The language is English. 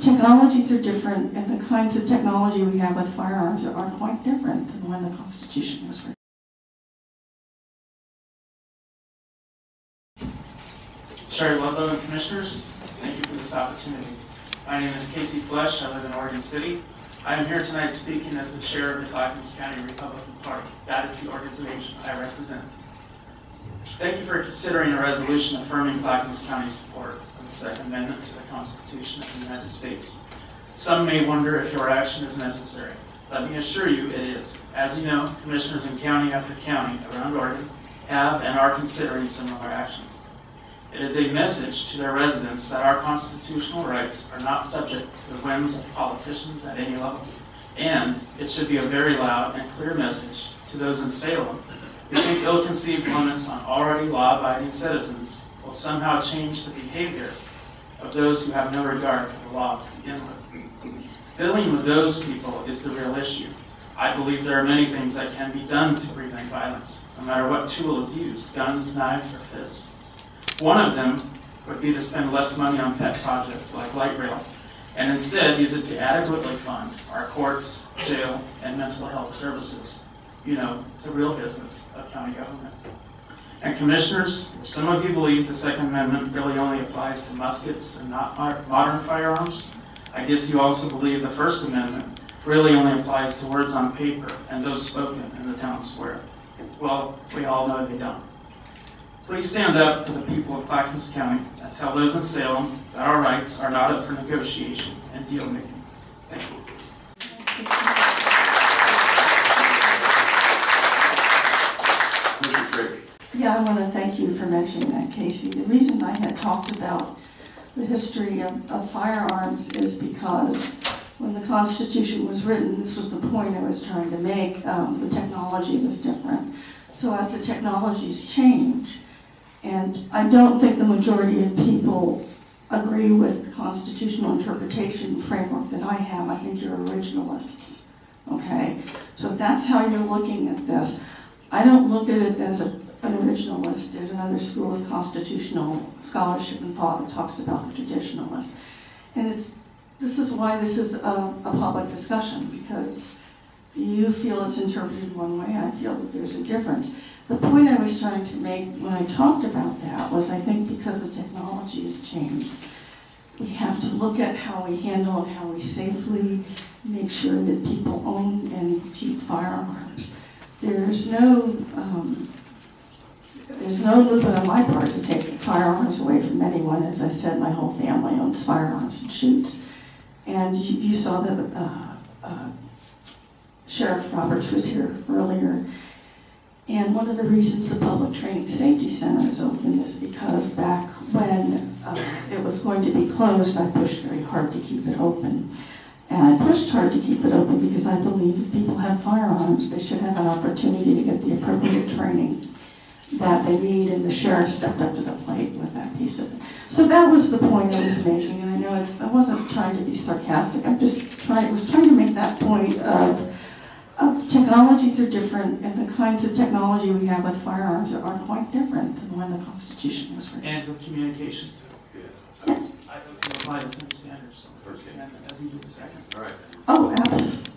technologies are different, and the kinds of technology we have with firearms are quite different than when the Constitution was written. Chair Ludlow and Commissioners, thank you for this opportunity. My name is Casey Flesh. I live in Oregon City. I am here tonight speaking as the chair of the Clackamas County Republican Party. That is the organization I represent. Thank you for considering a resolution affirming Clackamas County's support of the Second Amendment to the Constitution of the United States. Some may wonder if your action is necessary. Let me assure you it is. As you know, commissioners in county after county around Oregon have and are considering similar actions. It is a message to their residents that our constitutional rights are not subject to the whims of politicians at any level. And it should be a very loud and clear message to those in Salem who think ill-conceived limits on already law-abiding citizens will somehow change the behavior of those who have no regard for the law to begin with. Dealing with those people is the real issue. I believe there are many things that can be done to prevent violence, no matter what tool is used, guns, knives, or fists. One of them would be to spend less money on pet projects like light rail, and instead use it to adequately fund our courts, jail, and mental health services. You know, the real business of county government. And commissioners, if some of you believe the Second Amendment really only applies to muskets and not modern firearms, I guess you also believe the First Amendment really only applies to words on paper and those spoken in the town square. Well, we all know they don't. Please stand up for the people of Clackamas County and tell those in Salem that our rights are not up for negotiation and deal making. Thank you. Mr. Schrader. Yeah, I want to thank you for mentioning that, Casey. The reason I had talked about the history of firearms is because when the Constitution was written, this was the point I was trying to make, the technology was different. So as the technologies change, and I don't think the majority of people agree with the constitutional interpretation framework that I have. I think you're originalists, okay? So if that's how you're looking at this, I don't look at it as an originalist. There's another school of constitutional scholarship and thought that talks about the traditionalists. And this is why this is a public discussion, because you feel it's interpreted one way, I feel that there's a difference. The point I was trying to make when I talked about that was I think because the technology has changed, we have to look at how we handle and how we safely make sure that people own and keep firearms. There's no movement on my part to take firearms away from anyone. As I said, my whole family owns firearms and shoots. And you saw that Sheriff Roberts was here earlier. And one of the reasons the Public Training Safety Center is open is because back when it was going to be closed, I pushed very hard to keep it open. And I pushed hard to keep it open because I believe if people have firearms, they should have an opportunity to get the appropriate training that they need, and the sheriff stepped up to the plate with that piece of it. So that was the point I was making, and I know I wasn't trying to be sarcastic. I was trying to make that point of technologies are different, and the kinds of technology we have with firearms are quite different than when the Constitution was written. And with communication. Yeah. I hope you apply the same standards to the First Amendment as you do the Second. All right. Oh, absolutely.